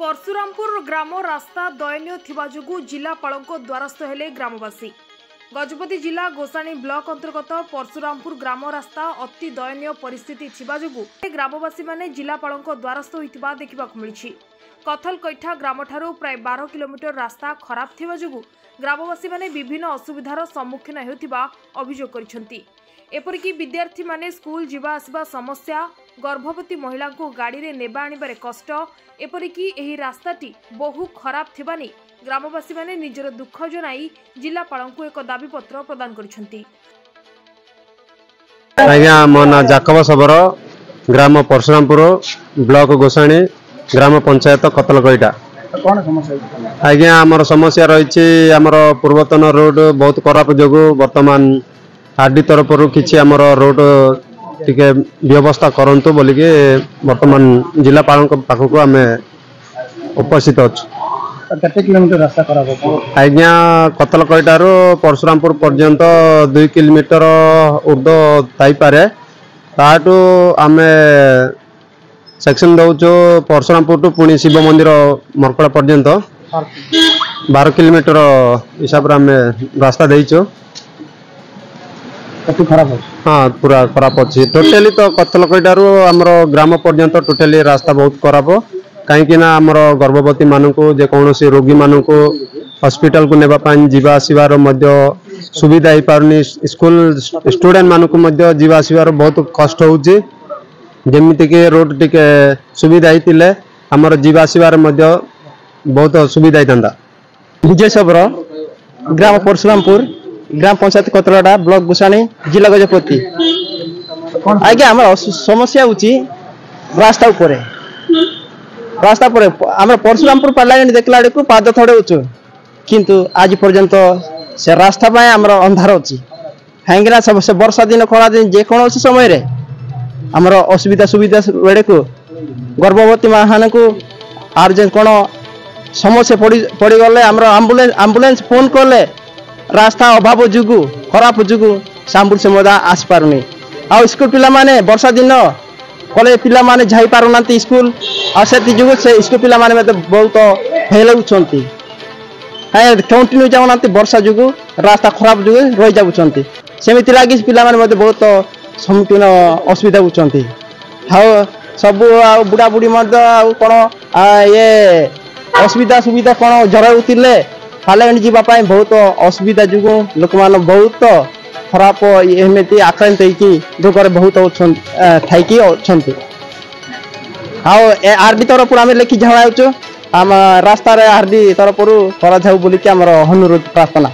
परशुरामपुर ग्राम रास्ता दयनीय थिबा जोगु जिलापालको द्वारस्थ हेले ग्रामवासी। गजपति जिला गोसाणी ब्लॉक अंतर्गत परशुरामपुर ग्राम रास्ता अति दयनीय परिस्थिति थिबा जोगु ग्रामवासी माने जिलापालको द्वारस्थ होइतिबा देखिबाकु मिलिछि। कथलकैठा ग्राम ठारू प्राय 12 किलोमीटर रास्ता खराब थिबा जोगु ग्रामवासी माने विभिन्न असुविधार सम्मुखीन हेउतिबा अभियोग करिसेंती। एपरिकी विद्यार्थी माने स्कूल जीवा आसबा समस्या, गर्भवती महिला को गाड़ी रे नेबा आनिबारे कष्ट, एपरिकी एही रास्ताटी बहु खराब थिबानी ग्रामवासी माने निजर दुख जनाई जिलापालଙ୍କୁ एक दाबी पत्र प्रदान करिसेंती। आज्ञा मो ना जाकब सबर, ग्राम परशुरामपुर, ब्लॉक गोसाणी, ग्राम पंचायत कतलकैटा। कौन समस्या? आज्ञा आमर समस्या रही आमर पूर्वतन रोड बहुत खराब जोगु वर्तमान आरडी तरफ किसी आमर रोड टिके व्यवस्था करंतु बोलिके वर्तमान जिलापाल पाखक आम उपस्थित अच्छु। केते किलोमीटर रास्ता खराब हो? आज्ञा कतलकैटारू परशुरामपुर पर्यंत 2 किलोमीटर ऊर्ध थाईपे। ताठू आम सेक्शन दौचु परशुरामपुर टू पुणी शिव मंदिर मरकड़ा पर्यंत 12 किलोमीटर हिसाब से आम रास्ता देचु। खराब हो? हाँ पूरा खराब अच्छी टोटाली तो कतलकैटारू आमर ग्राम पर्यंत टोटाली रास्ता बहुत खराब कहीं आमर गर्भवती मानक जेकोसी रोगी मानक हॉस्पिटल को नेबापाई जीवा आसबार सुविधा हो पारनी। स्कूल स्टूडेंट मानक जीवा आसबार बहुत कष्ट होची। जमीती कि रोड टिके सुविधा होते आमर जीवा आसबार बहुत सुविधा होता। विजय सबर, ग्राम परशुरामपुर, ग्राम पंचायत कतलकैटा, ब्लॉक गोसाणी, जिला गजपति। आज्ञा आम समस्या होची रास्ता उपरे। रास्ता पर आम परशुरामपुर पार्लामेंट देखला बेलू पाद थोड़े उच्च, किंतु आज पर्यंत से रास्ता पाए आमर अंधार अच्छी। कहीं सब से वर्षा दिन खरा दिन जेकोसी समय आमर असुविधा सुविधा बेड़े को गर्भवती मान को आर जे कौन समस्या पड़गले आमर आम्बुलेंस फोन कले रास्ता अभाव जुगु खराब जुगु साम्बुल से मदा आसी पारुनी। आ स्कूल पिला माने वर्षा दिन कॉलेज पिला माने जाई पारुनांती स्कूल आ से जुगु से स्कूल पिला माने बहुत फेल होचंती। कंटिन्यू जाउनांती वर्षा जुगु रास्ता खराब जुगु रहि जाउचंती। सेमिति लागी पिला माने बहुत सम्मुखीन असुविधा होचंती। हाउ सब बुढ़ा बुढ़ी कौन ये असुविधा सुविधा कौन जराउतिले पार्लामेंट जीवाई बहुत असुविधा जुगु लोक मान बहुत खराब एमती आक्रांत रोग बहुत थी आरडी तरफ आम लिखि जणाऊँ आम रास्तार आरडी तरफ करा बोलिक अनुरोध प्रार्थना।